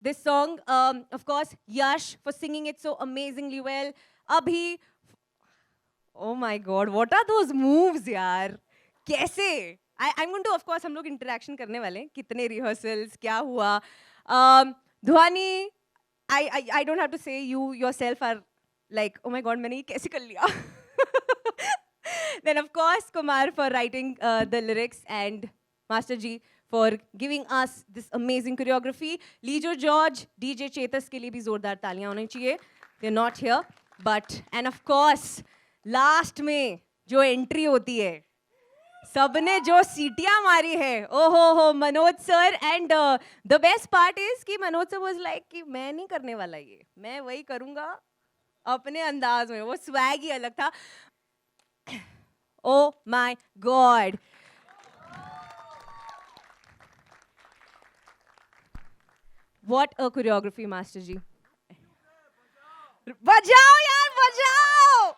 this song. Of course, Yash for singing it so amazingly well. Abhi, oh my God, what are those moves, यार? कैसे? I'm going to, of course, हम लोग interaction करने वाले हैं. कितने rehearsals, क्या हुआ? Dhwani, I don't have to say, you yourself are like, oh my God, मैंने ये कैसे कर लिया? Then, of course, Kumar for writing the lyrics and Master G for giving us this amazing choreography. Lijo George, DJ Chetas के लिए भी जोरदार तालियां होनी चाहिए. They're not here, but and of course, last में जो entry होती है, सबने जो सीटियां मारी है, ओहो हो Manoj sir. And the best part is कि मनोज सर वाज लाइक कि मैं नहीं करने वाला ये, मैं वही करूंगा अपने अंदाज में. वो स्वैग ही अलग था. Oh my God. What a choreography, Master Ji. बजाओ यार, बजाओ.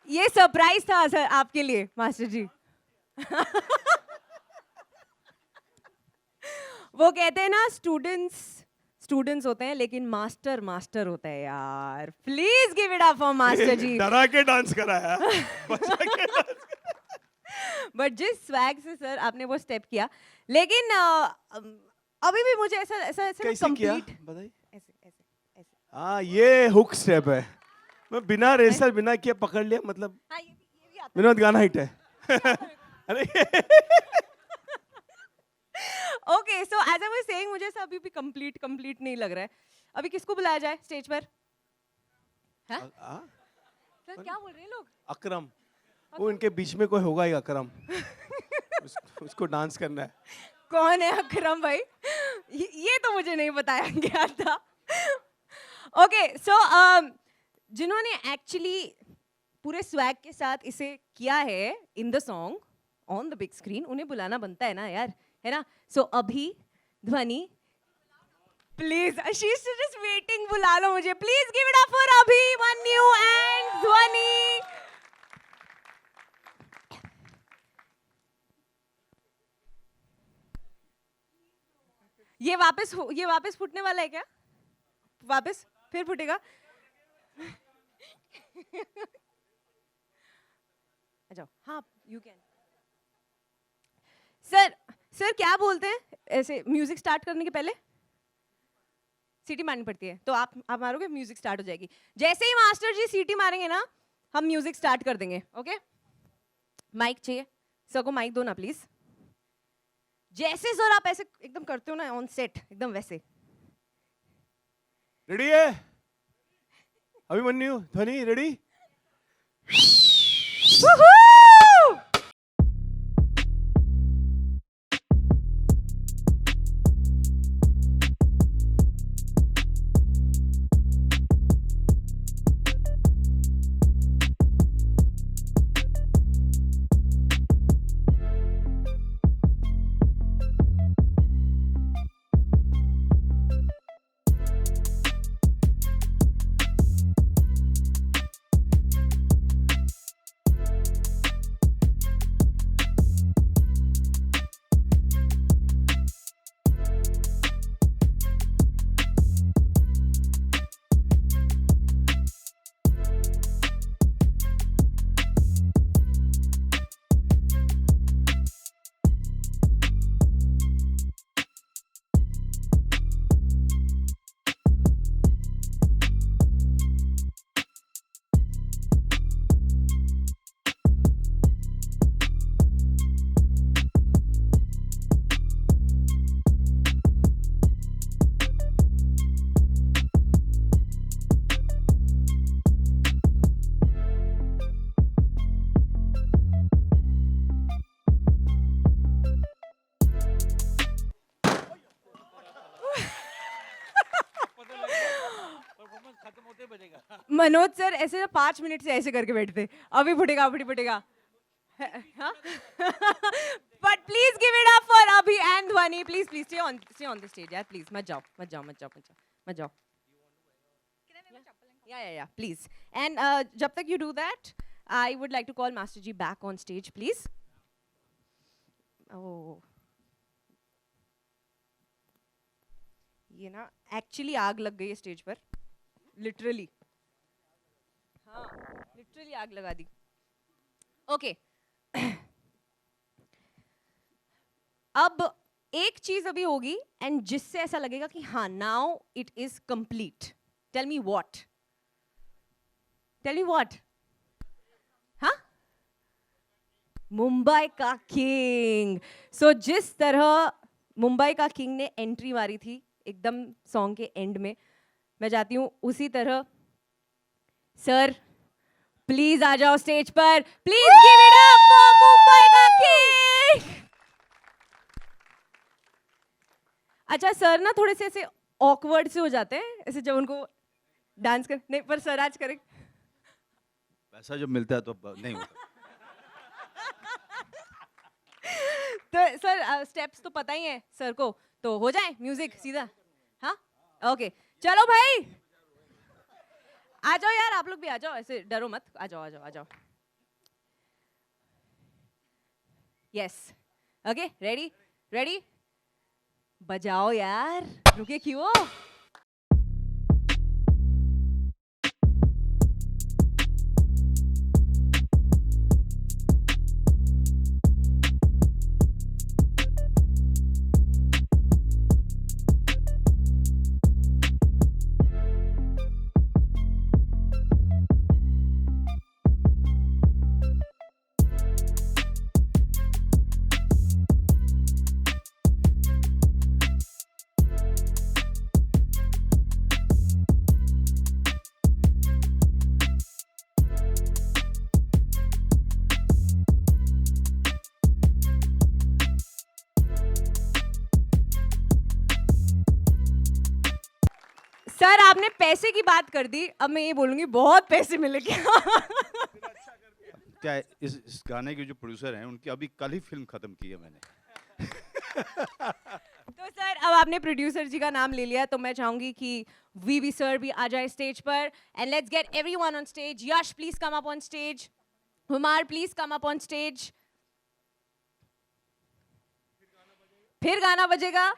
ये सरप्राइज था सर आपके लिए मास्टर जी. वो कहते हैं ना, स्टूडेंट्स होते हैं लेकिन मास्टर मास्टर होता है यार. Please give it up for master ji. डरा के डांस कराया. बट जिस स्वैग से सर आपने वो स्टेप किया, लेकिन अभी भी मुझे ऐसा ऐसा ऐसा कैसे किया कंप्लीट बताइए. ऐसे ऐसे ऐसे. हाँ, ये हुक स्टेप है. मैं बिना रेसर बिना किए पकड़ लिया, मतलब हाँ, ये भी आता विनोद गाना हिट है. अरे okay. So as I was saying, मुझे ऐसा अभी भी कंप्लीट नहीं लग रहा है. अभी किसको बुलाया जाए स्टेज पर? हाँ सर, क्या बोल रहे हैं लोग? अकरम, वो इनके बीच में कोई होगा ही अकरम. उसको डांस करना है. कौन है अकरम भाई? ये तो मुझे नहीं बताया गया था. ओके. सो जिन्होंने एक्चुअली पूरे स्वैग के साथ इसे किया है in the song on the big screen, उन्हें बुलाना बनता है ना यार, है ना? सो अभी, ध्वनि, please, she is just waiting. बुला लो मुझे please. Give it up for अभी, मन्यू एंड ध्वनि. ये वापस फूटने वाला है क्या? वापस फिर फूटेगा? अच्छा, हाँ, यू कैन. सर क्या बोलते हैं ऐसे म्यूजिक स्टार्ट करने के पहले? सीटी मारनी पड़ती है, तो आप मारोगे, म्यूजिक स्टार्ट हो जाएगी. जैसे ही मास्टर जी सीटी मारेंगे ना, हम म्यूजिक स्टार्ट कर देंगे. ओके. माइक चाहिए सर को, माइक दो ना प्लीज. जैसे सर आप ऐसे एकदम करते हो ना ऑन सेट, एकदम वैसे. रेडी है अभिमन्यु? ध्वनि रेडी? मनोज सर ऐसे ना 5 मिनट से ऐसे करके बैठते, अभी फुटेगा अभी फुटेगा. But please give it up for Abhi and Dhwani. Please stay on the stage, यार. Please मत जाओ. Yeah. Please. And जब तक you do that, I would like to call Master Ji back on stage, please. Oh. ये ना actually आग लग गई है स्टेज पर, लिटरली. हाँ, लिटरली आग लगा दी. ओके. अब एक चीज अभी होगी एंड जिससे ऐसा लगेगा कि हाँ now it is complete. Tell me what. हाँ, मुंबई का किंग. सो जिस तरह मुंबई का किंग ने एंट्री मारी थी एकदम सॉन्ग के एंड में, मैं चाहती हूँ उसी तरह सर प्लीज आ जाओ स्टेज पर. Please give it up for Mumbai का किंग. अच्छा सर ना थोड़े से ऐसे ऑकवर्ड से हो जाते हैं ऐसे जब उनको डांस कर, नहीं पर सर आज करें. पैसा जब मिलता है तो नहीं होता. तो सर स्टेप्स तो पता ही है सर को, तो हो जाए म्यूजिक सीधा. हाँ ओके चलो भाई आ जाओ यार, आप लोग भी आ जाओ, ऐसे डरो मत, आ जाओ. यस ओके रेडी बजाओ यार, रुके क्यों. सर आपने पैसे की बात कर दी, अब मैं ये बोलूंगी बहुत पैसे मिले क्या. क्या है, इस गाने के जो प्रोड्यूसर हैं उनकी अभी कल ही फिल्म खत्म की है मैंने. तो सर अब आपने प्रोड्यूसर जी का नाम ले लिया, तो मैं चाहूंगी कि वीवी सर भी आ जाए स्टेज पर. And let's get everyone on stage. Yash please come up on stage. Humar please come up on stage. फिर गाना बजेगा.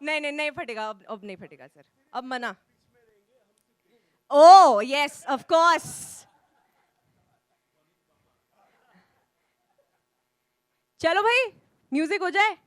नहीं फटेगा, अब नहीं फटेगा सर, अब मना. Oh yes of course. चलो भाई म्यूजिक हो जाए.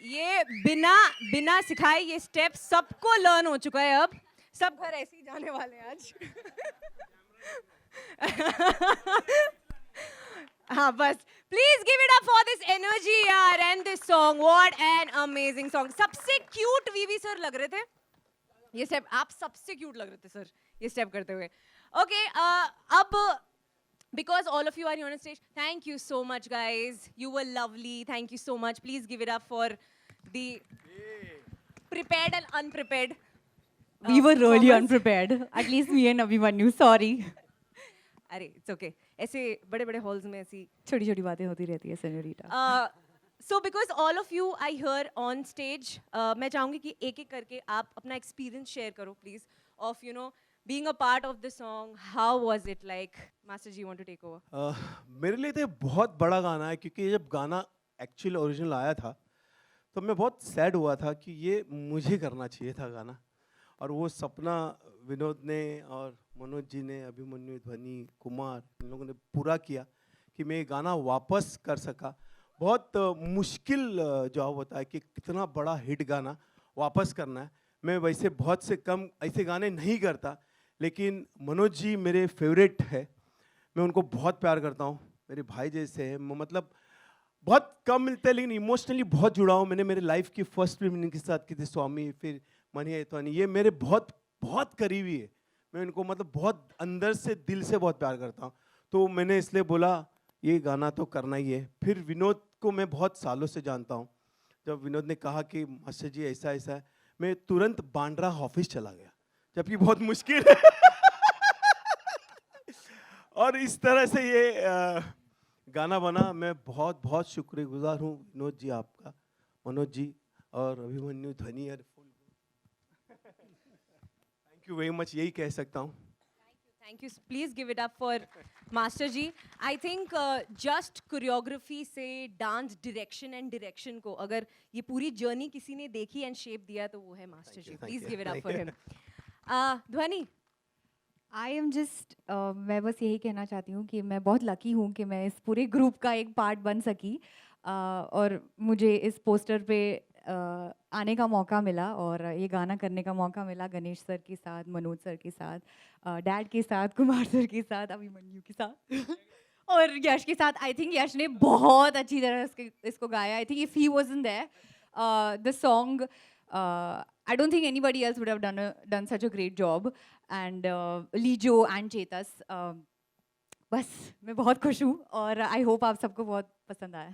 ये बिना सिखाए ये स्टेप सबको लर्न हो चुका है. अब सब घर ऐसे ही जाने वाले हैं आज. हाँ बस please give it up for this energy यार and this song. What an amazing song. सबसे क्यूट वीवी सर लग रहे थे. ये स्टेप आप सबसे क्यूट लग रहे थे सर ये स्टेप करते हुए ओके अब because all of you are here on stage thank you so much guys you were lovely thank you so much please give it up for the prepared and unprepared We were really performers. unprepared. At least me and Abhimanyu. Sorry. अरे it's okay ऐसे बड़े बड़े halls में ऐसी छोटी छोटी बातें होती रहती है senorita. So because all of you I here on stage मैं चाहूंगी कि एक एक करके आप अपना एक्सपीरियंस शेयर करो please of you know being a part of the song how was it like master ji want to take over मेरे लिए तो ये बहुत बड़ा गाना है क्योंकि जब गाना एक्चुअल ओरिजिनल आया था तो मैं बहुत सैड हुआ था कि ये मुझे करना चाहिए था गाना और वो सपना विनोद ने और मनोज जी ने अभिमन्यु ध्वनि कुमार इन लोगों ने पूरा किया कि मैं ये गाना वापस कर सका बहुत मुश्किल जॉब होता है कि कितना बड़ा हिट गाना वापस करना है मैं वैसे बहुत से कम ऐसे गाने नहीं करता लेकिन मनोज जी मेरे फेवरेट है मैं उनको बहुत प्यार करता हूँ मेरे भाई जैसे हैं मतलब बहुत कम मिलते हैं लेकिन इमोशनली बहुत जुड़ा हूँ मैंने मेरे लाइफ की फर्स्ट फिल्म इनके साथ की थी स्वामी फिर मनी त्वानी ये मेरे बहुत बहुत करीबी है मैं इनको मतलब बहुत अंदर से दिल से बहुत प्यार करता हूँ तो मैंने इसलिए बोला ये गाना तो करना ही है फिर विनोद को मैं बहुत सालों से जानता हूँ जब विनोद ने कहा कि मास्टर जी ऐसा ऐसा है मैं तुरंत बांद्रा ऑफिस चला गया जबकि बहुत मुश्किल है और इस तरह से ये गाना बना मैं बहुत बहुत शुक्रगुजार हूँ विनोद जी आपका मनोज जी और अभिमन्यु ध्वनि और थैंक यू वेरी मच यही कह सकता हूँ thank you please give it up for master ji I think just choreography से डांस डायरेक्शन को अगर ये पूरी जर्नी किसी ने देखी एंड शेप दिया तो वो है master ji please give it up for him Dhvani I am just मैं बस यही कहना चाहती हूँ कि मैं बहुत लकी हूँ कि मैं इस पूरे ग्रुप का एक पार्ट बन सकी और मुझे इस पोस्टर पे आने का मौका मिला और ये गाना करने का मौका मिला गणेश सर के साथ मनोज सर के साथ डैड के साथ कुमार सर के साथ अभिमन्यु के साथ और यश के साथ आई थिंक यश ने बहुत अच्छी तरह इसको गाया I think if he wasn't there the song I don't think anybody else would have done such a great job. And Lijo and Chetas, बस मैं बहुत खुश हूँ और I hope आप सबको बहुत पसंद आया.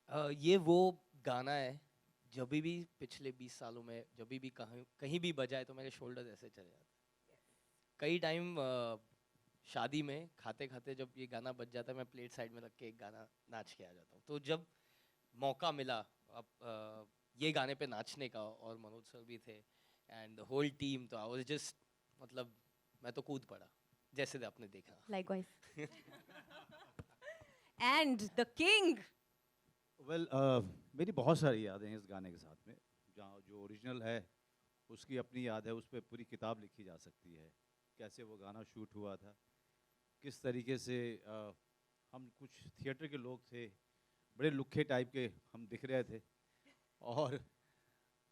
ये वो गाना है जब भी पिछले 20 सालों में जब भी कहीं भी बजाए तो मेरे शोल्डर ऐसे चले जाते कई टाइम शादी में खाते खाते जब ये गाना बज जाता है मैं प्लेट साइड में रख के एक गाना नाच के आ जाता हूँ तो जब मौका मिला अब ये गाने पे नाचने का और मनोज सर भी थे एंड द होल टीम तो आई वाज जस्ट मतलब मैं तो कूद पड़ा जैसे आपने देखा Likewise. And the king well मेरी बहुत सारी यादें हैं इस गाने के साथ में जहाँ जो ओरिजिनल है उसकी अपनी याद है उस पर पूरी किताब लिखी जा सकती है कैसे वो गाना शूट हुआ था किस तरीके से हम कुछ थिएटर के लोग थे बड़े लुखे टाइप के हम दिख रहे थे और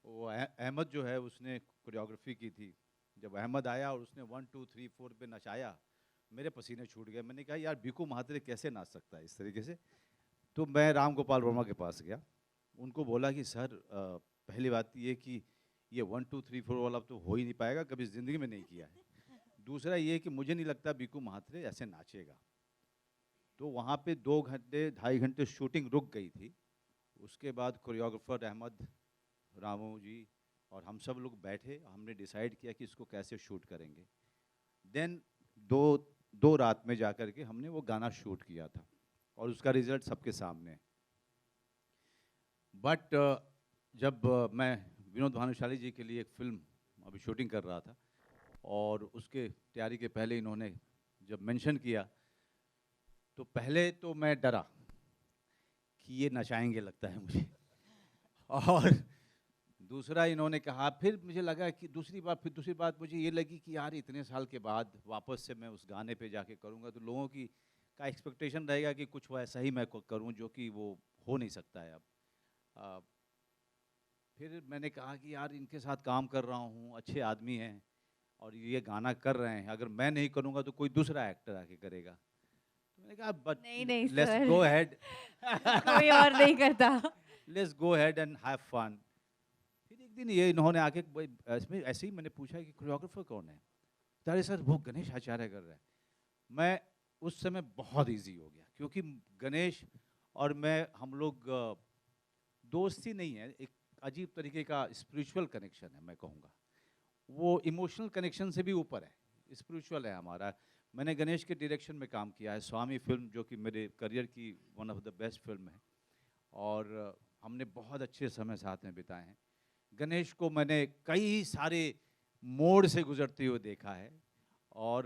वो अहमद जो है उसने कोरियोग्राफी की थी जब अहमद आया और उसने 1 2 3 4 पे नचाया मेरे पसीने छूट गए मैंने कहा यार बीकू महात्रे कैसे नाच सकता है इस तरीके से तो मैं राम गोपाल वर्मा के पास गया उनको बोला कि सर पहली बात ये कि ये 1 2 3 4 वाला तो हो ही नहीं पाएगा कभी ज़िंदगी में नहीं किया है दूसरा ये कि मुझे नहीं लगता बीकू महात्रे ऐसे नाचेगा तो वहाँ पे 2 घंटे 2.5 घंटे शूटिंग रुक गई थी उसके बाद कोरियोग्राफर अहमद रामू जी और हम सब लोग बैठे हमने डिसाइड किया कि इसको कैसे शूट करेंगे देन दो रात में जा कर के हमने वो गाना शूट किया था और उसका रिजल्ट सबके सामने है बट जब मैं विनोद भानुशाली जी के लिए एक फिल्म अभी शूटिंग कर रहा था और उसके तैयारी के पहले इन्होंने जब मेंशन किया तो पहले तो मैं डरा कि ये नचाएंगे लगता है मुझे और दूसरा इन्होंने कहा फिर मुझे लगा कि दूसरी बात मुझे ये लगी कि यार इतने साल के बाद वापस से मैं उस गाने पे जाके करूँगा तो लोगों की का एक्सपेक्टेशन रहेगा कि कुछ वैसा ही मैं करूँ जो कि वो हो नहीं सकता है अब फिर मैंने कहा कि यार इनके साथ काम कर रहा हूँ अच्छे आदमी हैं और ये गाना कर रहे हैं अगर मैं नहीं करूँगा तो कोई दूसरा एक्टर आके करेगा तो मैंने कहा बट नहीं लेट्स सर गो अहेड कोई और नहीं करता let's go ahead and have fun गलती नहीं है, इन्होंने आके इसमें ऐसे ही मैंने पूछा कि कोरियोग्राफर कौन है, अरे सर वो गणेश आचार्य कर रहा है। मैं उस समय बहुत इजी हो गया, क्योंकि गणेश और मैं हम लोग दोस्ती नहीं है, एक अजीब तरीके का स्पिरिचुअल कनेक्शन है मैं कहूँगा। वो इमोशनल कनेक्शन से भी ऊपर है, स्पिरिचुअल है हमारा। मैंने गणेश के डायरेक्शन में काम किया है, स्वामी फिल्म जो कि मेरे करियर की one of the best film है, और हमने बहुत अच्छे समय साथ में बिताए हैं। गणेश को मैंने कई सारे मोड़ से गुजरते हुए देखा है, और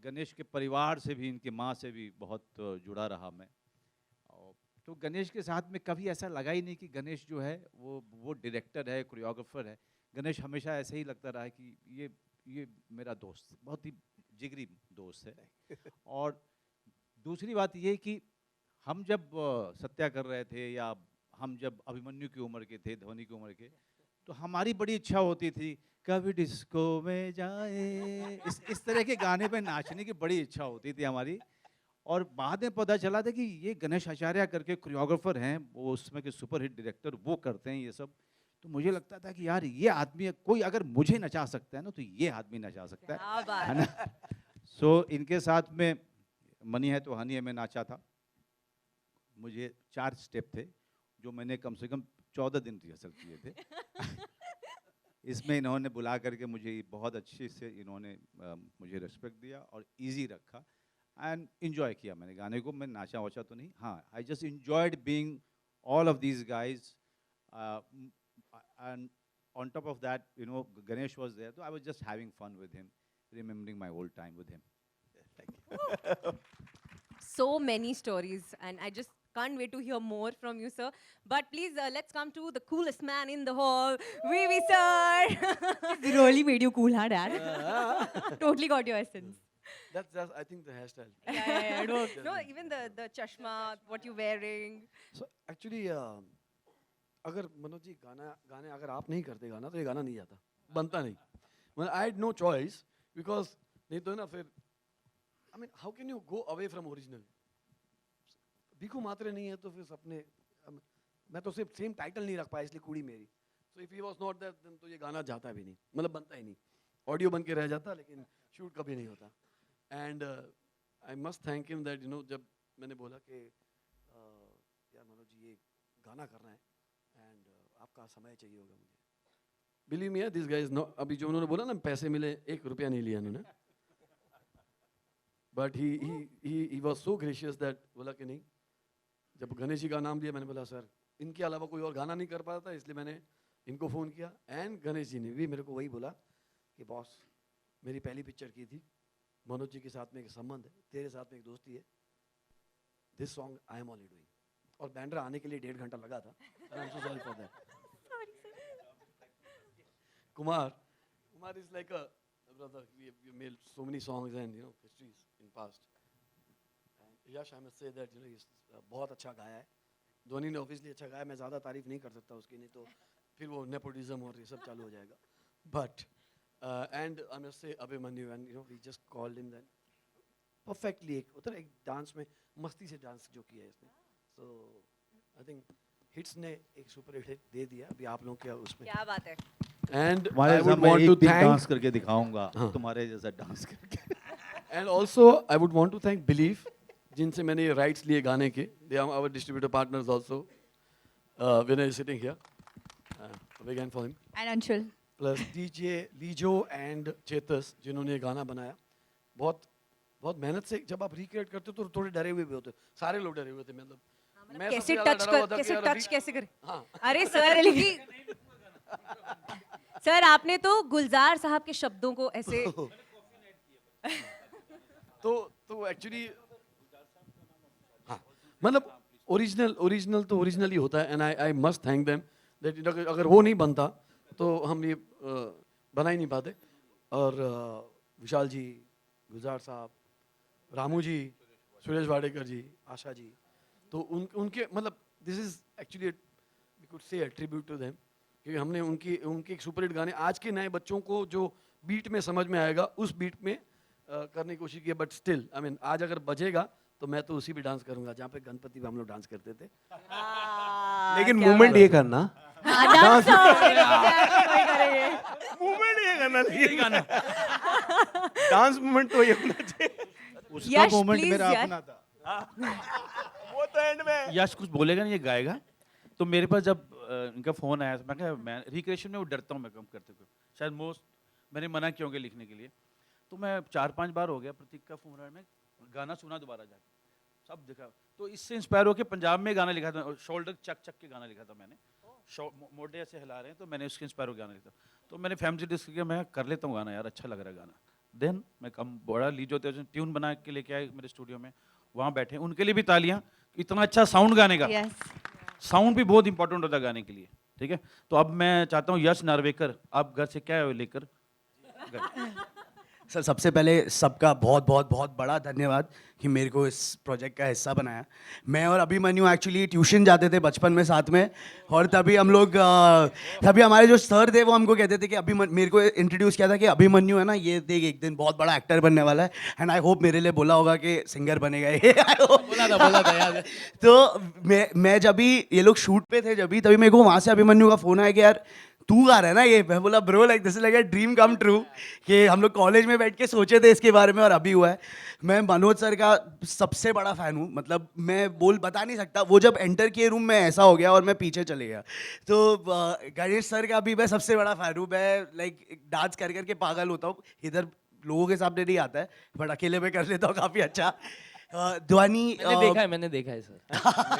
गणेश के परिवार से भी, इनकी माँ से भी बहुत जुड़ा रहा मैं। तो गणेश के साथ में कभी ऐसा लगा ही नहीं कि गणेश जो है वो डायरेक्टर है, कोरियोग्राफर है। गणेश हमेशा ऐसे ही लगता रहा है कि ये मेरा दोस्त, बहुत ही जिगरी दोस्त है। और दूसरी बात ये कि हम जब सत्या कर रहे थे, या हम जब अभिमन्यु की उम्र के थे, धोनी की उम्र के, तो हमारी बड़ी इच्छा होती थी कभी डिस्को में जाए, इस तरह के गाने पे नाचने की बड़ी इच्छा होती थी हमारी। और बाद में पता चला था कि ये गणेश आचार्य करके कोरियोग्राफर हैं, वो उसमें के सुपरहिट डायरेक्टर, वो करते हैं ये सब। तो मुझे लगता था कि यार ये आदमी, कोई अगर मुझे नचा सकता है ना, तो ये आदमी नचा सकता है ना। सो इनके साथ में मनी है तो हनी है में नाचा था। मुझे 4 स्टेप थे जो मैंने कम से कम 14 दिन रिहर्सल किए थे। इसमें इन्होंने बुला करके मुझे बहुत अच्छे से इन्होंने मुझे रिस्पेक्ट दिया और इजी रखा, एंड इन्जॉय किया मैंने गाने को। मैं नाचा वाचा तो नहीं, हाँ, I just enjoyed being all of these guys, and on top of that, you know, Ganesh was there, so I was just having fun with him, remembering my old time with him. Thank you. So many stories, and I just can't wait to hear more from you, sir. But please, let's come to the coolest man in the hall, VV sir. It really made you cool, huh, Dad? Totally got your essence. That's I think the hairstyle. Yeah, it works. No, even the chashma, what you're wearing. So actually, अगर मनोज जी गाने अगर आप नहीं करते गाना, तो ये गाना नहीं जाता, बनता नहीं। मतलब I had no choice, because नहीं तो ना फिर, I mean how can you go away from original. Bhikhu Mhatre नहीं है तो फिर सपने, मैं तो सिर्फ सेम टाइटल नहीं रख पाया, इसलिए कुड़ी मेरी। So if he was not that, then तो ये गाना जाता भी नहीं, मतलब बनता ही नहीं। ऑडियो बन के रह जाता, लेकिन शूट कभी नहीं होता। And I must thank him that, you know, जब मैंने बोला कि यार मनोज जी ये गाना करना है एंड आपका समय चाहिए होगा मुझे, believe me this guys no, अभी जो उन्होंने बोला ना पैसे मिले, 1 रुपया नहीं लिया उन्होंने, but he was so gracious that बोला कि नहीं। जब गणेश जी का नाम लिया, मैंने बोला सर इनके अलावा कोई और गाना नहीं कर पाता, इसलिए मैंने इनको फ़ोन किया। एंड गणेश जी ने भी मेरे को वही बोला कि बॉस, मेरी पहली पिक्चर की थी, मनोज जी के साथ में एक संबंध है, तेरे साथ में एक दोस्ती है, this song I am only doing. और बैंड्रा आने के लिए 1.5 घंटा लगा था, and I'm so sorry for that. Kumar is like a brother. We made so many songs and, you know, histories in past. And Yash, I must say that, you know, he's बहुत अच्छा गाया है। धोनी ने obviously अच्छा गाया, मैं ज़्यादा तारीफ नहीं कर सकता उसकी, नहीं तो फिर वो नेपोटिज्म और ये सब चालू हो जाएगा। But and I must say Abhimanyu, and you know, we just called him then perfectly, एक डांस में मस्ती से डांस जो किया है इसने। So I think हिट्स ने एक सुपर हिट दे दिया, अभी आप लोग क्या उसमें। क्या बात है। एंड तुम्हारे आई वुड सामने वांट एक टू दिन थैंक, डांस करके दिखाऊंगा, हाँ। तुम्हारे जैसा डांस करके। And also I would want to thank Believe, जिनसे मैंने ये राइट्स लिए गाने के। They are our distributor partners also, Vinay is sitting here, big hand for him. And Anshul. Plus DJ Lijo and Chetas, जिन्होंने ये गाना बनाया। बहुत मेहनत से जब आप रिक्रिएट करते हो तो थोड़े डरे हुए भी होते हो, सारे लोग डरे हुए थे, मतलब मैं सबसे कैसे ज़्यादा टच डरा हुआ कर, था कि कैसे यार टच अभी- कैसे करे। हाँ। अरे सर, लेकिन सर आपने तो गुलजार साहब के शब्दों को ऐसे तो एक्चुअली हाँ, मतलब ओरिजिनल तो ओरिजिनल ही होता है। And I must thank them that अगर वो नहीं बनता तो हम ये बना ही नहीं पाते। और विशाल जी, गुलजार साहब, रामू जी, सुरेश वाडेकर जी, आशा जी, तो उनके मतलब this is actually we could say tribute to them, क्योंकि हमने उनके एक सुपर हिट गाने आज के नए बच्चों को जो बीट में समझ में आएगा उस बीट में करने की कोशिश की। बट स्टिल आई मीन आज अगर बजेगा तो मैं तो उसी पे डांस करूंगा जहाँ पे गणपति पे हम लोग डांस करते थे। लेकिन मूवमेंट ये करना डांस कोई करेंगे मूवमेंट ये करना चाहिए गाना डांस मूवमेंट तो ये होना चाहिए उसका यश, मोमेंट please, मेरा यार। अपना था। वो तो एंड में यश कुछ बोलेगा नहीं, ये गाएगा। तो मेरे पास जब इनका फ़ोन आया तो मैं कहा मैं रिक्रिएशन में वो डरता हूँ मैं कम करते हुए, शायद मोस्ट मैंने मना किया होंगे लिखने के लिए। तो मैं 4-5 बार हो गया प्रतीक का फ़ोन आया, मैं गाना सुना दोबारा जाके, सब देखा। तो इससे इंस्पायर होकर पंजाब में गाना लिखा था, शोल्डर चक चक के गाना लिखा था मैंने, मोटे ऐसे हिला रहे हैं तो मैंने उसके इंस्पायर होकर गाना लिखा। तो मैंने फैमिली से डिस्कस किया, मैं कर लेता हूँ गाना यार, अच्छा लग रहा है गाना। देन मैं कम बड़ा लीजो ट्यून बना के लेके आए मेरे स्टूडियो में, वहाँ बैठे, उनके लिए भी तालियां, इतना अच्छा साउंड गाने का। यस साउंड भी बहुत इंपॉर्टेंट होता है गाने के लिए, ठीक है। तो अब मैं चाहता हूँ यश नार्वेकर, आप घर से क्या लेकर गए? सर सबसे पहले सबका बहुत बहुत बहुत बड़ा धन्यवाद कि मेरे को इस प्रोजेक्ट का हिस्सा बनाया। मैं और अभिमन्यु एक्चुअली ट्यूशन जाते थे बचपन में साथ में, और तभी हम लोग तभी हमारे जो सर थे वो हमको कहते थे कि मेरे को इंट्रोड्यूस किया था कि अभिमन्यु है ना, ये देख एक दिन बहुत बड़ा एक्टर बनने वाला है, एंड आई होप मेरे लिए बोला होगा कि सिंगर बनेगा ये। बोला था याद है। तो मैं जब भी ये लोग शूट पे थे, तभी मेरे को वहाँ से अभिमन्यु का फ़ोन आया कि यार तू गा रहा है ना ये। मैं बोला bro like this is like a dream come true, कि हम लोग कॉलेज में बैठ के सोचे थे इसके बारे में और अभी हुआ है। मैं मनोज सर का सबसे बड़ा फ़ैन हूँ, मतलब मैं बता नहीं सकता। वो जब एंटर किए रूम में ऐसा हो गया और मैं पीछे चले गया। तो गणेश सर का भी मैं सबसे बड़ा फ़ैन हूँ। मैं लाइक डांस कर करके पागल होता हूँ, इधर लोगों के सामने नहीं आता है बट अकेले में कर लेता हूँ काफ़ी अच्छा। ध्वनि मैंने देखा है सर।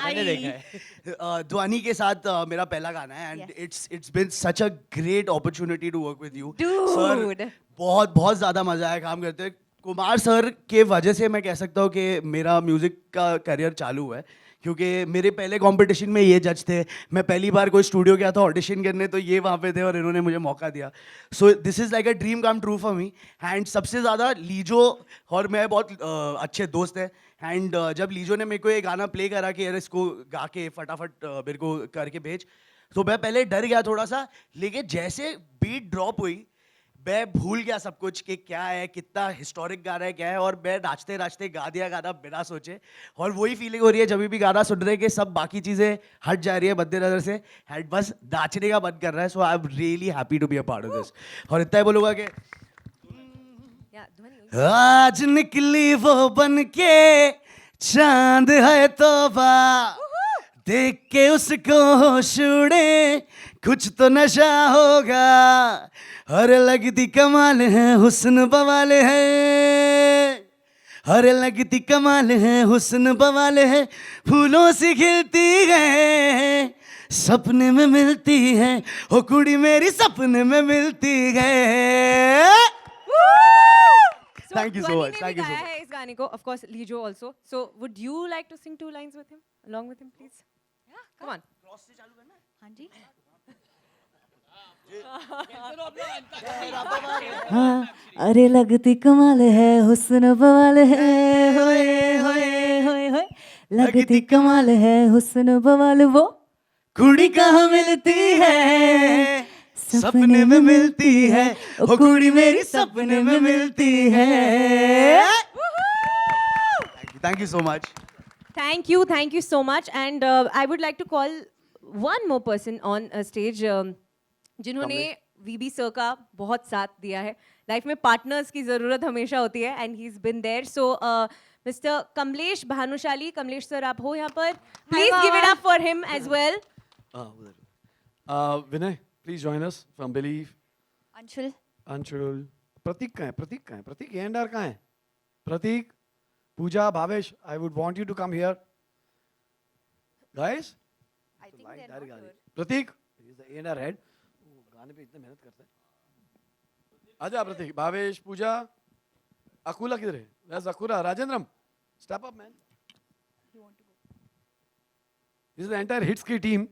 मैंने देखा है। ध्वनि के साथ मेरा पहला गाना है, and it's been such a great opportunity to work with you sir. बहुत बहुत ज़्यादा मज़ा आया काम करते हुए। कुमार सर के वजह से मैं कह सकता हूँ कि मेरा म्यूज़िक का करियर चालू है, क्योंकि मेरे पहले कंपटीशन में ये जज थे। मैं पहली बार कोई स्टूडियो गया था ऑडिशन करने, तो ये वहाँ पे थे और इन्होंने मुझे मौका दिया। So this is like a dream come true for me. And सबसे ज़्यादा लीजो और मैं बहुत अच्छे दोस्त हैं। एंड जब लीजो ने मेरे को ये गाना प्ले करा कि यार इसको गा के फटाफट मेरे को करके भेज, तो मैं पहले डर गया थोड़ा सा, लेकिन जैसे बीट ड्रॉप हुई मैं भूल गया सब कुछ कि क्या है, कितना हिस्टोरिक गाना है क्या है, और मैं नाचते नाचते गा दिया गाना बिना सोचे। और वही फीलिंग हो रही है जब भी गाना सुन रहे हैं कि सब बाकी चीज़ें हट जा रही है मद्दे नज़र से, एंड बस नाचने का मन कर रहा है। So I am really happy to be a part of this. और इतना ही बोलूँगा कि आज निकली वो बन के चांद है तौबा, देख के उसको होश उड़े, कुछ तो नशा होगा। अरे लगती कमाल है हुस्न बवाल है, अरे लगती कमाल है हुस्न बवाल है, फूलों से खिलती है, सपने में मिलती है, ओ कुड़ी मेरी सपने में मिलती है। Thank you so much. Thank you so much. है इस गाने को, of course लीजो also. So would you like to sing 2 lines with him, along with him, please? Yeah, come on. हाँ जी। हाँ, अरे लगती कमाल है हुस्न बवाल है, होए होए होए होए, लगती कमाल है हुस्न बवाल, वो कुड़ी कहाँ मिलती है, सपने में मिलती है, ओ कुड़ी मेरी सपने में मिलती है। Thank you so much. Thank you so much. And I would like to call one more person on stage, जिन्होंने वीबी सर का बहुत साथ दिया है। लाइफ में पार्टनर्स की ज़रूरत हमेशा होती है, and he is been there. So mister Kamlesh Bhanushali, Kamlesh sir आप हो यहाँ पर, please give it up for him as well. Vinay, please join us from Believe. Anshul, Anshul. Prateek कहाँ है? प्रतीक कहाँ है? प्रतीक एंडर कहाँ है? प्रतीक, पूजा, Bhavesh, I would want you to come here. Guys? Prateek, he is the A&R head. गाने पे इतने मेहनत करते हैं। आजा प्रतीक, भावेश, पूजा, अकुला किधर है? Where's Akula? राजेंद्रम, step up man. This is the entire Hitski team,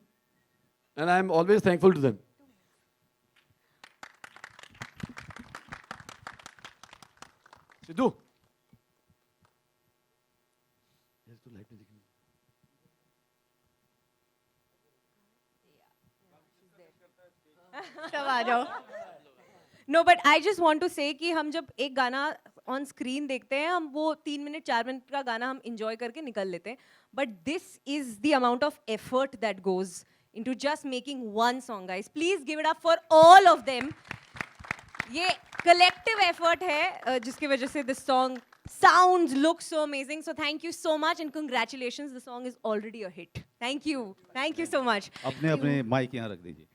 and I am always thankful to them. Sidhu, सब आ जाओ। No but I just want to say कि हम जब एक गाना ऑन स्क्रीन देखते हैं, हम वो 3 मिनट 4 मिनट का गाना हम इंजॉय करके निकल लेते हैं, but this is the amount of effort that goes into just making one song, guys. Please give it up for all of them. ये collective effort है जिसकी वजह से this song sounds, looks so amazing. So thank you so much and congratulations. The song is already a hit. Thank you. Thank you so much. अपने अपने mic यहाँ रख दीजिए.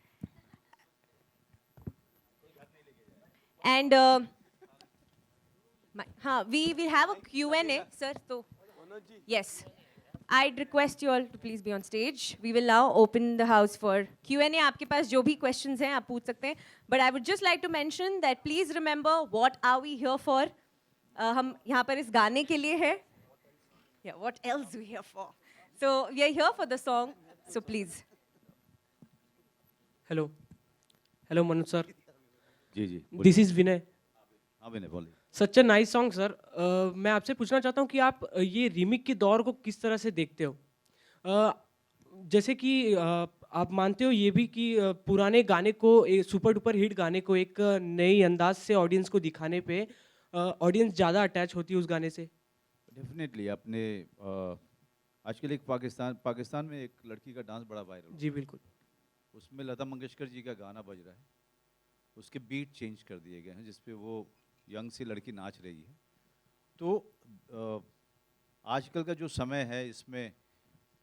And we will have a Q&A, sir. So, yes. I'd request you all to please be on stage. We will now open the house for Q&A. आपके पास जो भी questions हैं आप पूछ सकते हैं. But I would just like to mention that please remember what are we here for. हम यहाँ पर इस गाने के लिए हैं. Yeah, what else we here for? So we are here for the song. So please. Hello hello Manoj sir, जी जी. This is Vinay. हाँ विनय बोलिए. Such a nice song sir. मैं आपसे पूछना चाहता हूँ कि आप ये रीमिक के दौर को किस तरह से देखते हो. जैसे कि आप मानते हो ये भी कि पुराने गाने को, सुपर डुपर हिट गाने को एक नई अंदाज से ऑडियंस को दिखाने पे ऑडियंस ज़्यादा अटैच होती है उस गाने से. डेफिनेटली. अपने आजकल एक पाकिस्तान में एक लड़की का डांस बड़ा वायरल. जी बिल्कुल. उसमें लता मंगेशकर जी का गाना बज रहा है, उसके बीट चेंज कर दिए गए हैं जिस पे वो यंग सी लड़की नाच रही है. तो आजकल का जो समय है इसमें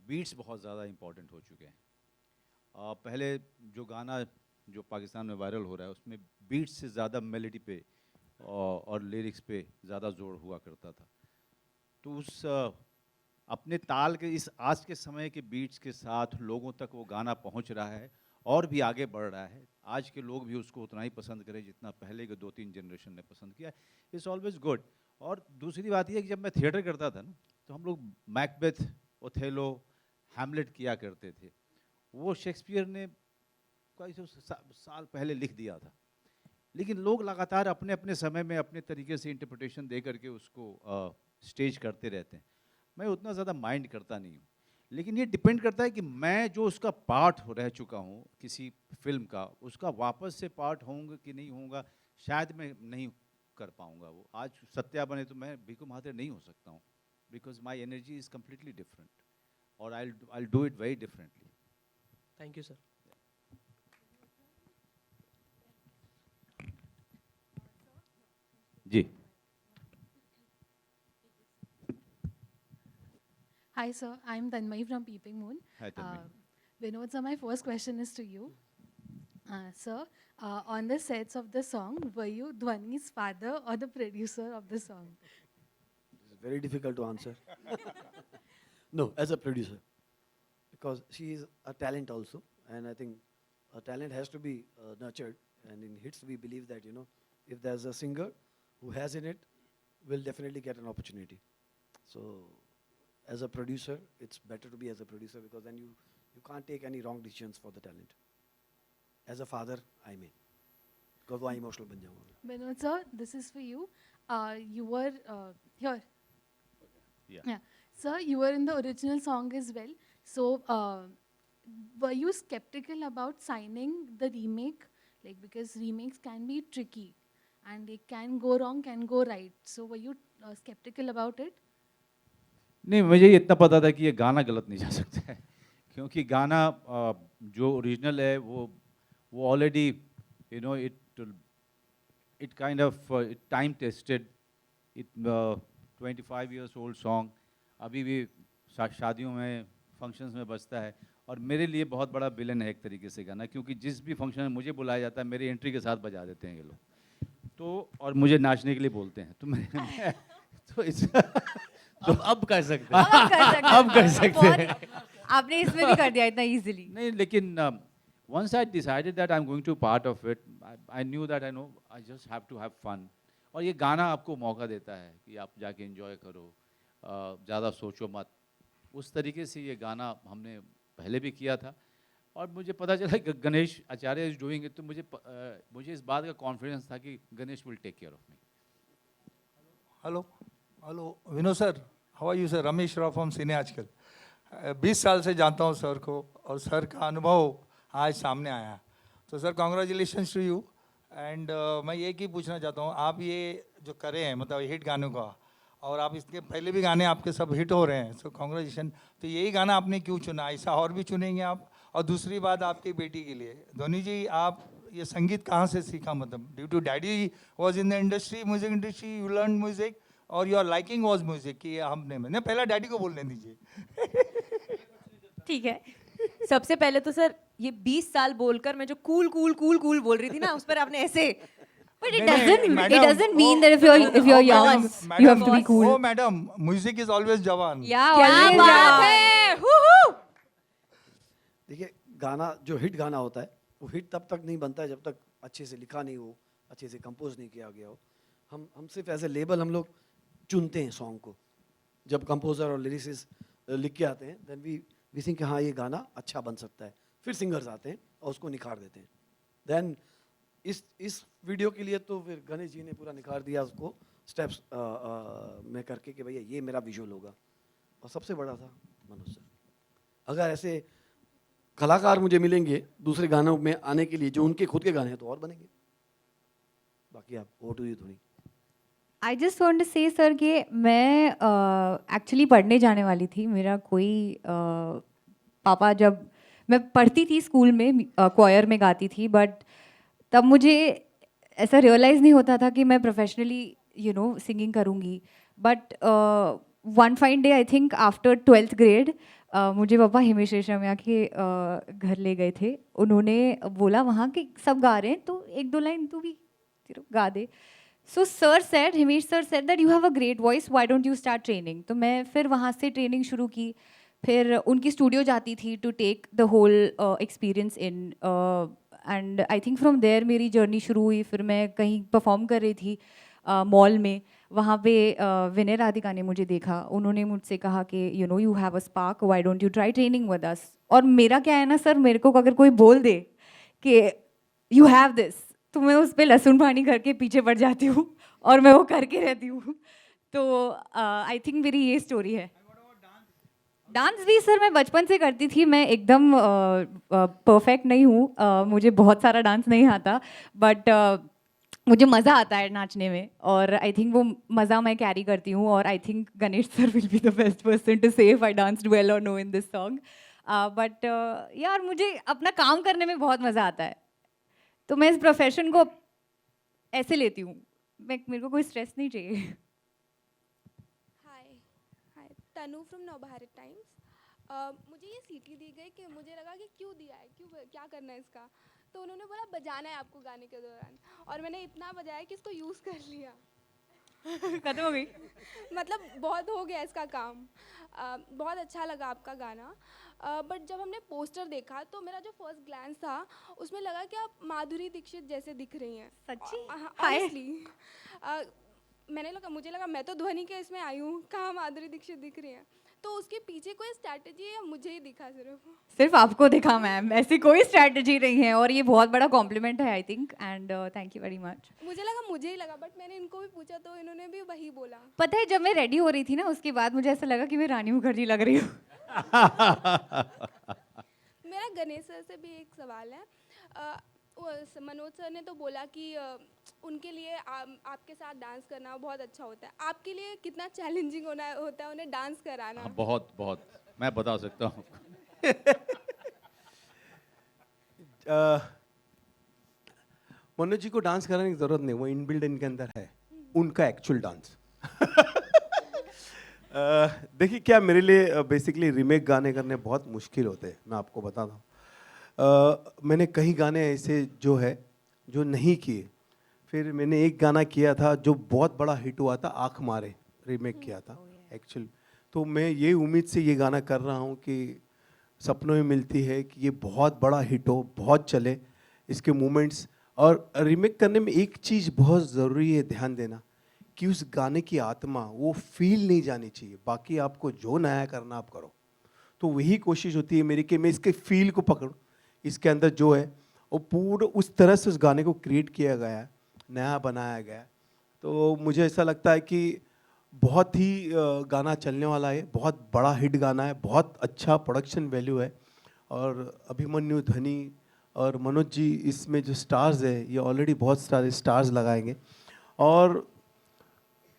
बीट्स बहुत ज़्यादा इम्पोर्टेंट हो चुके हैं. पहले जो गाना जो पाकिस्तान में वायरल हो रहा है उसमें बीट्स से ज़्यादा मेलोडी पे और लिरिक्स पे ज़्यादा जोर हुआ करता था. तो उस अपने ताल के इस आज के समय के बीट्स के साथ लोगों तक वो गाना पहुंच रहा है और भी आगे बढ़ रहा है. आज के लोग भी उसको उतना ही पसंद करें जितना पहले के 2-3 जनरेशन ने पसंद किया. It's always good. और दूसरी बात यह है कि जब मैं थिएटर करता था ना तो हम लोग मैकबेथ, ओथेलो, हैमलेट किया करते थे. वो शेक्सपियर ने कई सौ साल पहले लिख दिया था, लेकिन लोग लगातार अपने अपने समय में अपने तरीके से इंटरप्रिटेशन दे करके उसको स्टेज करते रहते हैं. मैं उतना ज़्यादा माइंड करता नहीं हूँ, लेकिन ये डिपेंड करता है कि मैं जो उसका पार्ट रह चुका हूँ किसी फिल्म का, उसका वापस से पार्ट होऊंगा कि नहीं होऊंगा, शायद मैं नहीं कर पाऊँगा. वो आज सत्या बने तो मैं भीखू महादेव नहीं हो सकता हूँ, because my energy is completely different और I do it very differently. Thank you sir. जी. Hi, sir. I'm Tanmay from Peeping Moon. Hi, Tanmay. Vinod, sir, my first question is to you. Sir, on the sets of the song, were you Dhwani's father or the producer of the song? This is very difficult to answer. No, as a producer. Because she is a talent also. And I think a talent has to be nurtured. And in hits, we believe that, if there's a singer who has in it, will definitely get an opportunity. So, as a producer, it's better to be as a producer because then you can't take any wrong decisions for the talent. As a father, I may. Because वो emotional बन जाऊँगा. Vinod, sir, this is for you. You were here. Yeah. Sir, you were in the original song as well. So, were you skeptical about signing the remake? Like, because remakes can be tricky and it can go wrong, can go right. So, were you skeptical about it? नहीं, मुझे ये इतना पता था कि ये गाना गलत नहीं जा सकता है, क्योंकि गाना जो ओरिजिनल है वो already it kind of time tested. It 25 years old song अभी भी शादियों में फंक्शंस में बजता है. और मेरे लिए बहुत बड़ा विलन है एक तरीके से गाना, क्योंकि जिस भी फंक्शन में मुझे बुलाया जाता है मेरी एंट्री के साथ बजा देते हैं ये लोग. तो और मुझे नाचने के लिए बोलते हैं. तो इस अब कर सकते हैं. अब कर सकते हैं. आपने इसमें भी कर दिया इतना इजीली. नहीं, लेकिन once I decided that I'm going to part of it, I knew that I just have to have fun. और ये गाना आपको मौका देता है कि आप जाके एंजॉय करो, ज़्यादा सोचो मत. उस तरीके से ये गाना हमने पहले भी किया था और मुझे पता चला कि Ganesh Acharya is doing it, तो मुझे इस बात का कॉन्फिडेंस था कि Ganesh will take care of me. Hello Vinod sir, how are you sir? Ramesh Rao from Cine Aajkal. 20 साल से जानता हूँ सर को और सर का अनुभव आज सामने आया. तो sir congratulations to you. And मैं एक ही पूछना चाहता हूँ, आप ये जो करे हैं मतलब हिट गानों का, और आप इसके पहले भी गाने आपके सब हिट हो रहे हैं, सो कॉन्ग्रेचुलेशन. तो यही गाना आपने क्यों चुना? ऐसा और भी चुनेंगे आप? और दूसरी बात आपकी बेटी के लिए, धोनी जी आप ये संगीत कहाँ से सीखा? मतलब due to daddy was in the industry, music industry, you learn music और योर लाइकिंग वाज म्यूजिक? कि हमने मैंने पहला डैडी को बोलने दीजिए। ठीक है, सबसे पहले तो सर ये 20 साल बोलकर मैं जो कूल कूल कूल कूल बोल रही थी ना, उस पर आपने ऐसे But it नहीं, doesn't madam, it doesn't mean that if you're young you have to be cool. Oh madam, music is always जवान। Yeah, क्या always बात है, हू। देखिए, गाना जो हिट गाना होता है वो हिट तब तक नहीं बनता है जब तक अच्छे से लिखा नहीं हो, अच्छे से कंपोज नहीं किया गया हो। हम सिर्फ एज ए लेबल हम लोग चुनते हैं सॉन्ग को। जब कंपोजर और लिरिसिस्ट लिख के आते हैं देन वी थिंक हाँ ये गाना अच्छा बन सकता है, फिर सिंगर्स आते हैं और उसको निखार देते हैं। देन इस वीडियो के लिए तो फिर गणेश जी ने पूरा निखार दिया उसको स्टेप्स में करके कि भैया ये मेरा विजुअल होगा। और सबसे बड़ा था मनोज सर। अगर ऐसे कलाकार मुझे मिलेंगे दूसरे गानों में आने के लिए जो उनके खुद के गाने हैं तो और बनेंगे। बाकी आप over to you Dhoni. I just want to say sir कि मैं एक्चुअली पढ़ने जाने वाली थी। मेरा कोई पापा, जब मैं पढ़ती थी स्कूल में क्वायर में गाती थी, बट तब मुझे ऐसा रियलाइज़ नहीं होता था कि मैं प्रोफेशनली सिंगिंग करूँगी। But one fine day I think after 12th grade मुझे पापा हिमेश रेशमिया के घर ले गए थे। उन्होंने बोला वहाँ कि सब गा रहे हैं तो एक दो लाइन तू भी गा दे। So sir said, Himesh sir said that you have a great voice, why don't you start training. तो मैं फिर वहाँ से ट्रेनिंग शुरू की। फिर उनकी स्टूडियो जाती थी to take the whole experience in, and I think from there मेरी जर्नी शुरू हुई। फिर मैं कहीं परफॉर्म कर रही थी मॉल में, वहाँ पे विनय राधिका ने मुझे देखा। उन्होंने मुझसे कहा कि you have a spark, why don't you try training with us. और मेरा क्या है ना सर, मेरे को अगर कोई बोल दे कि यू हैव दिस, तो मैं उस पर लहसुन पानी करके पीछे पड़ जाती हूँ और मैं वो करके रहती हूँ। तो आई थिंक मेरी ये स्टोरी है। डांस भी सर मैं बचपन से करती थी। मैं एकदम परफेक्ट नहीं हूँ, मुझे बहुत सारा डांस नहीं आता, बट मुझे मज़ा आता है नाचने में, और आई थिंक वो मज़ा मैं कैरी करती हूँ। और I think Ganesh sir will be the best person to say if I danced well और no in this song. But यार मुझे अपना काम करने में बहुत मज़ा आता है, तो मैं इस प्रोफेशन को ऐसे लेती हूँ। मेरे को कोई स्ट्रेस नहीं चाहिए। हाय हाय, तनु फ्रॉम नवभारत टाइम्स। मुझे ये सीटी दी गई कि मुझे लगा कि क्यों दिया है, क्यों, क्या करना है इसका। तो उन्होंने बोला बजाना है आपको गाने के दौरान, और मैंने इतना बजाया कि इसको यूज़ कर लिया। खत्म हो गई। मतलब बहुत हो गया इसका काम। बहुत अच्छा लगा आपका गाना, बट जब हमने पोस्टर देखा तो मेरा जो फर्स्ट ग्लैंस था उसमें लगा कि आप माधुरी दीक्षित जैसे दिख रही हैं। सच्ची? ऑनेस्टली मुझे लगा मैं तो ध्वनि के इसमें आई हूँ, कहाँ माधुरी दीक्षित दिख रही हैं। तो उसके पीछे कोई स्ट्रैटेजी है या मुझे ही दिखा सिर्फ आपको दिखा मैम, ऐसी कोई स्ट्रैटेजी नहीं है, और ये बहुत बड़ा कॉम्प्लीमेंट है I think, and thank you very much. मुझे ही लगा, बट मैंने इनको भी पूछा तो इन्होंने भी वही बोला। पता है जब मैं रेडी हो रही थी ना, उसके बाद मुझे ऐसा लगा कि मैं रानी मुखर्जी लग रही हूँ। मेरा गणेश सर से भी एक सवाल है। मनोज सर ने तो बोला कि उनके लिए आपके साथ डांस करना बहुत अच्छा होता है। आपके लिए कितना चैलेंजिंग होता है उन्हें डांस कराना? बहुत बहुत, मैं बता सकता हूँ। मनोज जी को डांस कराने की जरूरत नहीं, वो इनबिल्ड इनके अंदर है उनका एक्चुअल डांस। देखिए क्या, मेरे लिए बेसिकली रीमेक गाने करने बहुत मुश्किल होते हैं, मैं आपको बताता हूँ। मैंने कई गाने ऐसे जो है जो नहीं किए, फिर मैंने एक गाना किया था जो बहुत बड़ा हिट हुआ था, आँख मारे, रीमेक किया था एक्चुअल। तो मैं ये उम्मीद से ये गाना कर रहा हूँ कि सपनों में मिलती है कि ये बहुत बड़ा हिट हो, बहुत चले इसके मूवमेंट्स। और रीमेक करने में एक चीज़ बहुत ज़रूरी है ध्यान देना, कि उस गाने की आत्मा वो फील नहीं जानी चाहिए, बाकी आपको जो नया करना आप करो। तो वही कोशिश होती है मेरी कि मैं इसके फील को पकड़ूं, इसके अंदर जो है वो पूरा उस तरह से उस गाने को क्रिएट किया गया है, नया बनाया गया है। तो मुझे ऐसा लगता है कि बहुत ही गाना चलने वाला है, बहुत बड़ा हिट गाना है, बहुत अच्छा प्रोडक्शन वैल्यू है। और अभिमन्यु, ध्वनि और मनोज जी इसमें जो स्टार्स है, ये ऑलरेडी बहुत सारे स्टार्स लगाएंगे। और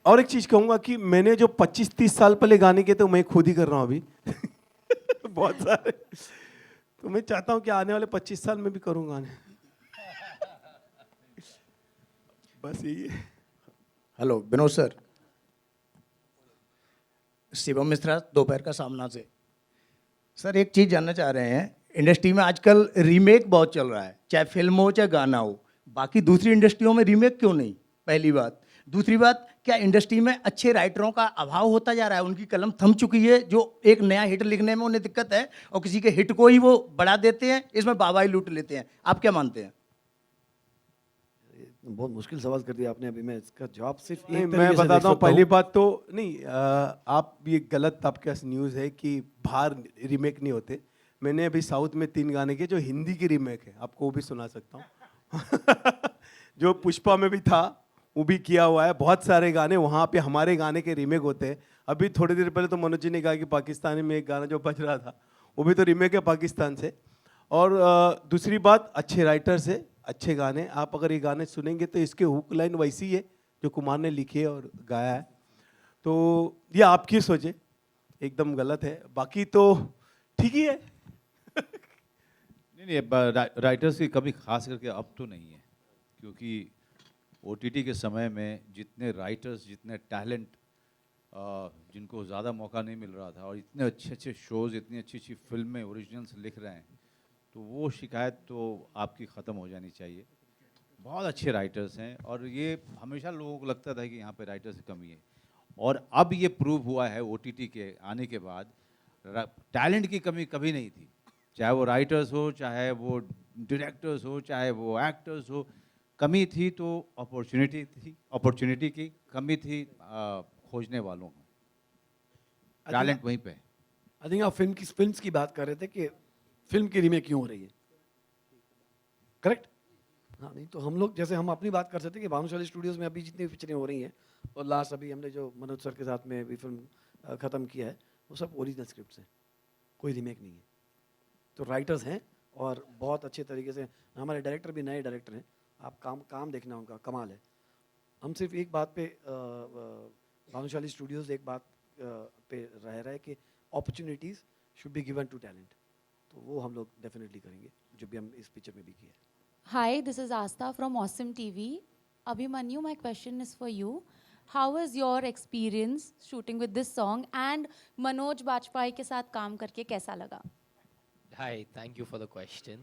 एक चीज़ कहूँगा कि मैंने जो 25-30 साल पहले गाने किए थे मैं खुद ही कर रहा हूँ अभी। बहुत सारे। तो मैं चाहता हूँ कि आने वाले 25 साल में भी करूँ गाने। बस यही है। हेलो विनोद सर, शिवम मिश्रा दोपहर का सामना से। सर एक चीज़ जानना चाह रहे हैं, इंडस्ट्री में आजकल रीमेक बहुत चल रहा है, चाहे फिल्म हो चाहे गाना हो। बाकी दूसरी इंडस्ट्रियों में रीमेक क्यों नहीं? पहली बात। दूसरी बात, क्या इंडस्ट्री में अच्छे राइटरों का अभाव होता जा रहा है? उनकी कलम थम चुकी है, जो एक नया हिट लिखने में उन्हें दिक्कत है, और किसी के हिट को ही वो बढ़ा देते हैं, इसमें वाहवाही लूट लेते हैं। आप क्या मानते हैं? बहुत मुश्किल सवाल कर दिया आपने। अभी मैं इसका जवाब सिर्फ नहीं, एक मैं तरीके से बताता देख हूँ। सकता पहली बात तो नहीं, आप ये गलत आपके पास न्यूज़ है कि बाहर रीमेक नहीं होते। मैंने अभी साउथ में 3 गाने किए जो हिंदी की रीमेक है, आपको वो भी सुना सकता हूँ। जो पुष्पा में भी था वो भी किया हुआ है। बहुत सारे गाने वहाँ पे हमारे गाने के रीमेक होते हैं। अभी थोड़ी देर पहले तो मनोज जी ने कहा कि पाकिस्तानी में एक गाना जो बज रहा था वो भी तो रीमेक है पाकिस्तान से। और दूसरी बात, अच्छे राइटर से अच्छे गाने, आप अगर ये गाने सुनेंगे तो इसके हुक लाइन वैसी है जो कुमार ने लिखी है और गाया है। तो ये आपकी सोच है, एकदम गलत है। बाकी तो ठीक ही है। नहीं, राइटर्स की कमी खास करके अब तो नहीं है, क्योंकि ओटीटी के समय में जितने राइटर्स, जितने टैलेंट, जिनको ज़्यादा मौका नहीं मिल रहा था, और इतने अच्छे अच्छे शोज़, इतनी अच्छी अच्छी फिल्में ओरिजिनल्स लिख रहे हैं, तो वो शिकायत तो आपकी ख़त्म हो जानी चाहिए। बहुत अच्छे राइटर्स हैं, और ये हमेशा लोगों को लगता था कि यहाँ पे राइटर्स की कमी है, और अब ये प्रूव हुआ है ओटीटी के आने के बाद, टैलेंट की कमी कभी नहीं थी। चाहे वो राइटर्स हो, चाहे वो डायरेक्टर्स हो, चाहे वो एक्टर्स हो, कमी थी तो अपॉर्चुनिटी थी, अपॉर्चुनिटी की कमी थी खोजने वालों को। टैलेंट वहीं पे है। आई थिंक आप फिल्म्स की बात कर रहे थे कि फिल्म की रीमेक क्यों हो रही है, करेक्ट? हाँ, नहीं तो हम लोग, जैसे हम अपनी बात कर सकते हैं कि भानुशाली स्टूडियोज़ में अभी जितनी पिक्चरें हो रही हैं, और लास्ट अभी हमने जो मनोज सर के साथ में अभी फिल्म ख़त्म किया है, वो सब ओरिजिनल स्क्रिप्ट्स हैं, कोई रीमेक नहीं है। तो राइटर्स हैं और बहुत अच्छे तरीके से, हमारे डायरेक्टर भी नए डायरेक्टर हैं। आप काम देखना, उनका कमाल है। हम सिर्फ एक बात पे भानुशाली स्टूडियोज़ एक बात पे रह रहा है कि opportunities should be given to talent, तो वो हम लोग डेफिनेटली करेंगे, जो भी हम इस पिक्चर में भी किया है। Hi, this is Asta from Awesome TV. Abhimanyu, my question is for you. How was your experience shooting with this song and Manoj Bajpayee के साथ काम करके कैसा लगा? Hi, thank you for the question.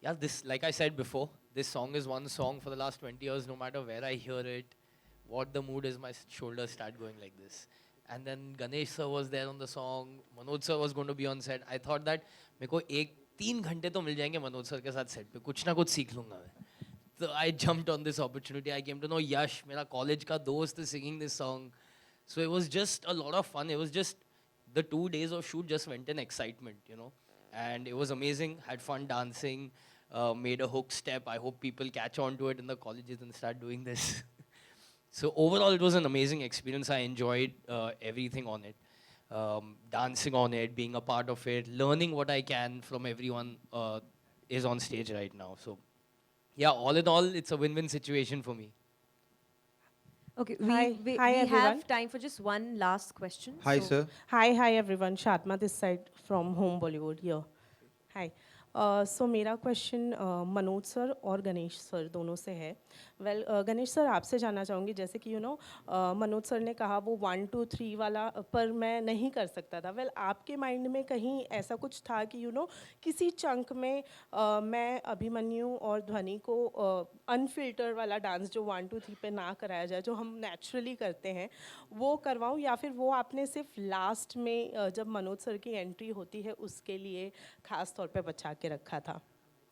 Yeah, this, like I said before, this song is one song for the last 20 years. No matter where I hear it, what the mood is, my shoulders start going like this. And then Ganesh sir was there on the song. Manoj sir was going to be on set. I thought that मेरे को 3 घंटे तो मिल जाएंगे Manoj sir के साथ set पे, कुछ ना कुछ सीख लूंगा मैं। तो I jumped on this opportunity. I came to know Yash, मेरा कॉलेज का दोस्त, singing this song. So it was just a lot of fun. It was just the 2 days of shoot just went in excitement, you know, and it was amazing. Had fun dancing, made a hook step. I hope people catch on to it in the colleges and start doing this. So overall, it was an amazing experience. I enjoyed everything on it, dancing on it, being a part of it, learning what I can from everyone is on stage right now. So yeah, all in all, it's a win-win situation for me. Okay, Hi. we Hi, have everyone. time for just one last question. Hi, so- sir. Hi everyone. Shatma this side from Home Bollywood here. Hi. सो मेरा question Manoj sir और Ganesh sir दोनों से है। Well Ganesh sir, आपसे जानना चाहूँगी, जैसे कि मनोज सर ने कहा वो 1 2 3 वाला पर मैं नहीं कर सकता था। वेल आपके माइंड में कहीं ऐसा कुछ था कि किसी चंक में मैं अभिमन्यु और ध्वनि को अनफिल्टर वाला डांस जो 1 2 3 पे ना कराया जाए, जो हम नेचुरली करते हैं, वो करवाऊँ, या फिर वो आपने सिर्फ लास्ट में जब मनोज सर की एंट्री होती है उसके लिए खास तौर पे बचा के रखा था?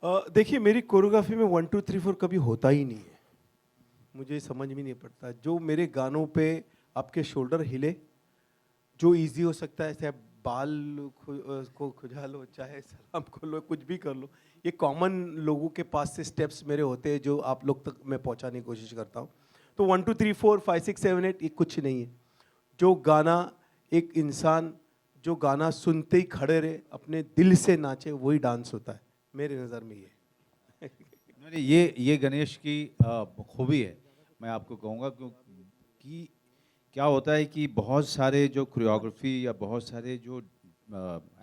देखिए, मेरी कोरियोग्राफी में 1 2 3 4 कभी होता ही नहीं है, मुझे समझ में नहीं पड़ता। जो मेरे गानों पे आपके शोल्डर हिले, जो इजी हो सकता है, चाहे बाल को खुजा लो, चाहे सलाम खोल लो, कुछ भी कर लो, ये कॉमन लोगों के पास से स्टेप्स मेरे होते हैं जो आप लोग तक मैं पहुंचाने की कोशिश करता हूँ। तो 1 2 3 4 5 6 7 8 ये कुछ नहीं है। जो गाना एक इंसान जो गाना सुनते ही खड़े रहे, अपने दिल से नाचे, वही डांस होता है मेरे नज़र में। ये गणेश की खूबी है, मैं आपको कहूँगा, क्योंकि क्या होता है कि बहुत सारे जो कोरियोग्राफी या बहुत सारे जो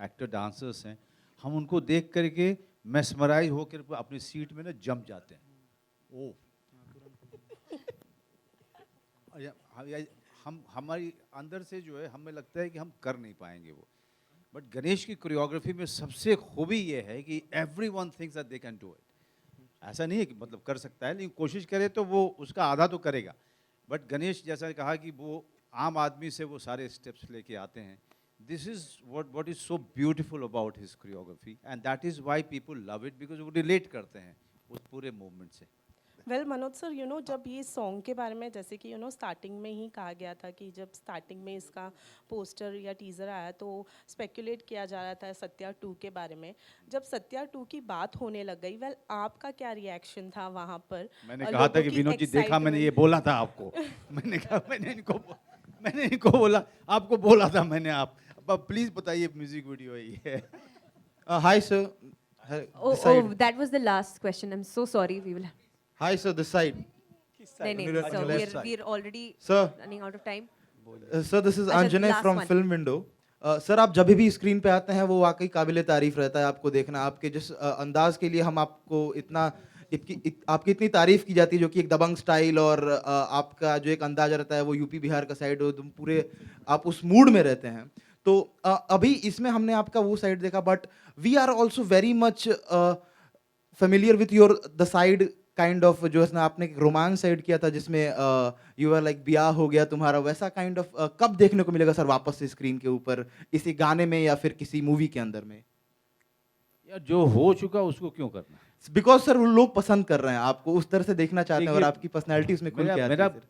एक्टर डांसर्स हैं हम उनको देख करके मेस्मराइज होकर अपनी सीट में ना जम जाते हैं। ओ हम हमारी अंदर से जो है हमें लगता है कि हम कर नहीं पाएंगे वो, बट गणेश की कोरियोग्राफी में सबसे खूबी ये है कि everyone thinks that they can do it. ऐसा नहीं है कि मतलब कर सकता है, लेकिन कोशिश करे तो वो उसका आधा तो करेगा। बट गणेश जैसा कहा कि वो आम आदमी से वो सारे स्टेप्स लेके आते हैं। This is what is so beautiful about his choreography, and that is why people love it, because वो रिलेट करते हैं उस पूरे मूवमेंट से। वेल मनोज सर, जब ये सॉन्ग के बारे में जैसे कि स्टार्टिंग में ही कहा गया था कि जब स्टार्टिंग में इसका पोस्टर या टीज़र आया तो स्पेकुलेट किया जा रहा था सत्या 2 के बारे में। जब सत्या 2 की बात होने लग गई, वेल आपका क्या रिएक्शन था वहाँ पर? मैंने और कहा था लोगों कि की विनोद जी देखा, मैंने ये excitement- बोला था आपको। मैंने कहा मैंने इनको बोला, आपको बोला था मैंने। आप प्लीज बताइए, म्यूजिक वीडियो है ये। Hi, sir. Oh, This side. oh, that was the last question. I'm so sorry. We will. Hi, sir. This side. No, no, Mirror sir, on the left side. we're already Sir. running out of time. Sir, this is अच्छा, Anjanay last from one. Film Window. Sir आप जब भी screen पे आते हैं वो वाकई काबिल तारीफ रहता है आपको देखना। आपके जिस अंदाज के लिए हम आपको आपकी इतनी तारीफ की जाती है, जो कि एक दबंग स्टाइल और आपका जो एक अंदाज रहता है वो यूपी बिहार का साइड हो, तुम पूरे आप उस मूड में रहते हैं। तो अभी इसमें हमने आपका वो साइड देखा, but we are also very much familiar with your the side kind of, जो है ना आपने एक रोमांस साइड किया था जिसमें यू आर लाइक ब्याह हो गया तुम्हारा, वैसा काइंड ऑफ कब देखने को मिलेगा सर वापस से स्क्रीन के ऊपर, इसी गाने में या फिर किसी मूवी के अंदर में? यार जो हो चुका उसको क्यों करना? बिकॉज सर वो लोग पसंद कर रहे हैं आपको, उस तरह से देखना चाहते हैं और देखिए, आपकी पर्सनैलिटी उसमें खुल के आती मेरा है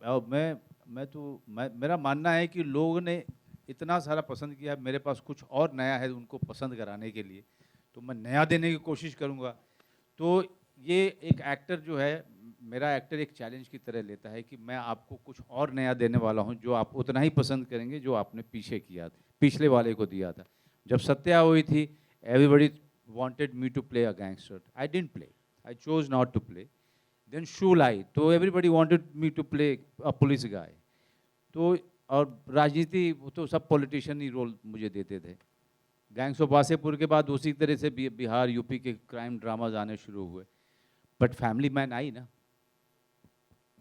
सर। मेरा मानना है कि लोगों ने इतना सारा पसंद किया, मेरे पास कुछ और नया है उनको पसंद कराने के लिए, तो मैं नया देने की कोशिश करूँगा। तो ये एक एक्टर जो है, मेरा एक्टर एक चैलेंज की तरह लेता है कि मैं आपको कुछ और नया देने वाला हूँ जो आप उतना ही पसंद करेंगे जो आपने पीछे किया था, पिछले वाले को दिया था। जब सत्या हुई थी, everybody wanted me to play a gangster. I didn't play. I chose not to play. Then Shulai, तो everybody wanted me to play a police guy. तो और राजनीति तो सब पॉलिटिशियन ही रोल मुझे देते थे। गैंग्स ऑफ वासेपुर के बाद उसी तरह से बिहार यूपी के क्राइम ड्रामाज आने शुरू हुए। बट फैमिली मैन आई ना,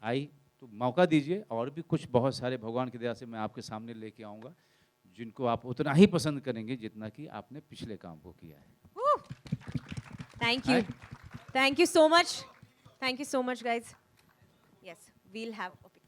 आई तो मौका दीजिए, और भी कुछ बहुत सारे भगवान की दया से मैं आपके सामने लेके आऊँगा जिनको आप उतना ही पसंद करेंगे जितना कि आपने पिछले काम को किया है। Thank you. Thank you so much. Thank you so much, guys. Yes, we'll have a picture.